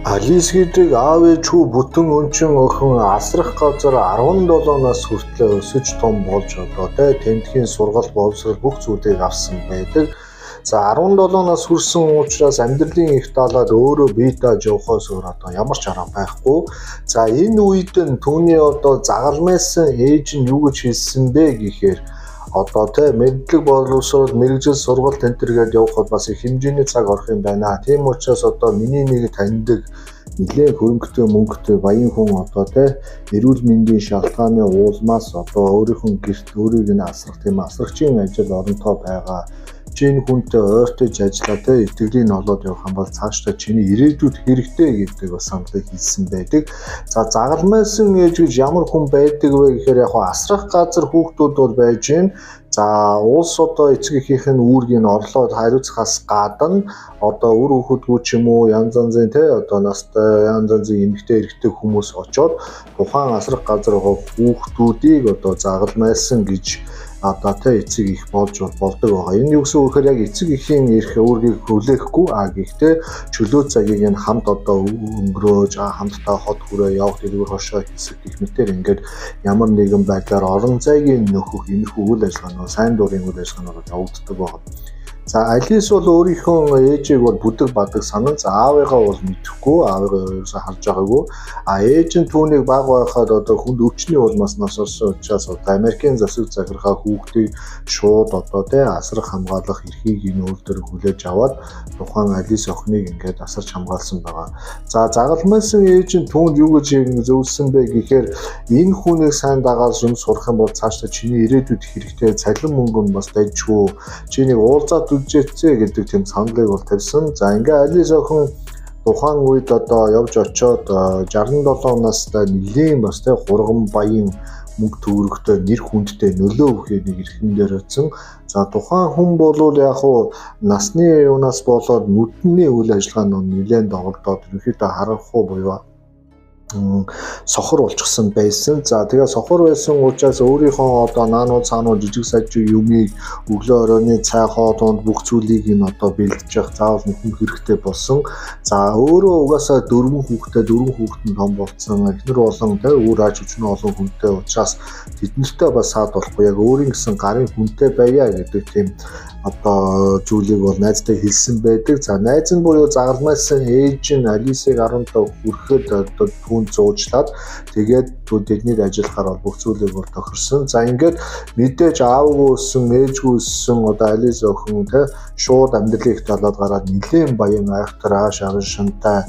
Алис гэдэг аав ээж хүү бүтэн өнчин охин асрах газар 17 нас хүртлээр өсөж том болж одоо тентхийн сургалт боловсрол бүх зүйлийг авсан байдаг. За 17 нас хүрсэн учраас амьдралын их даалгад өөрөө бие дааж явахаас өөр одоо ямар ч арга байхгүй. За энэ үед нь түүний одоо загалмайсан ээж нь юу гэж хэлсэн бэ гэхээр одоо мэдлэг боловсрол мэрэгжил сургалт тентэргээд явахад бас их хэмжээний цаг орох юм байна. Тийм учраас одоо миний нэг таньдаг нэлээд хөрөнгөтэй мөнгөтэй баян хүн одоо эрүүл мэндийн шалтгааны уулмаас одоо өөрийнхөө гэрт өөрийг нь асрах тийм асрагчийн ажил оронтой байгаа. Чи энэ хүнтэй ойртож ажиллаа итгэлийн олоод явах юм бол цаашдаа чиний ирээдүйд хэрэгтэй гэдэг бас саналыг хэлсэн байдаг. За загалмайсан ээж гэж ямар хүн байдаг вэ гэхээр яг асрах газар хүүхдүүд бол байж гин. За улс одоо эцэг эхийнхэн үүргийг орлоод хариуцахаас гадна одоо үр хүүхэдгүй ч юм уу янз янзын одоо настай янз янзын эмэгтэй эрэгтэй хүмүүс очоод тухайн асрах газар хүүхдүүдийг одоо загалмайлсан гэж одоо эцэг их болж болдог байгаа. Энэ юу гэсэн үг вэ? Яг эцэг эхийн эрх үүргийг хүлээхгүй гэхдээ чөлөө цагийг нь хамт одоо өнгөрөөж хамтдаа хот хүрээ явах дэлгүүр хошоо хийсэх гэх мэтээр ингээд ямар нэгэн байдлаар орон зайгийн нөхөх иймэрхүү үйл ажиллагаа сайн дурын үйл ажиллагаанууд явагддаг байна. За Алис бол өөрийнхөө ээжийг бол бүдэг бадаг санан аавыгаа бол мэдэхгүй, аавыгаа ерөөсөө харж байгаагүй. Ээж нь түүнийг баг байхад одоо хүнд өвчний улмаас насарсан учраас Америкийн засаг захиргаа хүүхдийг шууд одоо асрах хамгаалах эрхийг энэ үйл дээр хүлээж аваад тухайн Алис охиныг ингээд асарч хамгаалсан байгаа. За загалмайсан ээж нь түүнд юу гэж зөвлөсөн бэ гэхээр энэ хүнийг сайн дагаад сурах юм бол цаашдаа чиний ирээдүйд хэрэгтэй цалин мөнгө нь бас дайжгүй. Чиний уулзаад үжээцээ гэдэг тийм саналыг бол тавьсан. За ингээ Алис охин тухайн үед одоо явж очоод 67 настай нэлийн бас хурган баян мөнгө төгрөгтэй нэр хүндтэй нөлөө өгөхний нэг эрхэн дээр очсон. За тухайн хүн бол яг насны юунаас болоод нүдний үйл ажиллагаанд нэлээд доголдоод ерөнхийдөө харанхуй буюу сохор болчихсон байсан. За тэгээ сохор байсан учраас өөрийнхөө одоо наанууд цаанууд жижиг сажиг юмыг өглөө оройны цай хоолонд бүх зүйлийг нь одоо бэлдэж явах заавал нөхөд хэрэгтэй болсон. За өөрөө угаасаа 4 хүүхэд нь том болсон. Эхнэр болон өөр аж хүчний олон хүнтэй учраас тэднэртэй бас саад болохгүй. Яг өөрийн гэсэн гарын хүнтэй байя гэдэг тийм одоо зүйлийг бол найзтай хэлсэн байдаг. За найз нь буюу загалмайсан ээж нь Алисыг 15 хүрэхэд одоо түүнд зуучлаад тэгээд тэднийг ажиллахаар бүх зүйлийг бол тохирсон. За ингээд мэдээж аавгүй өссөн, ээжгүй өссөн одоо Алис охин шууд амьдралын их талаад гараад нэлээд баян айхтар ааш арын шантай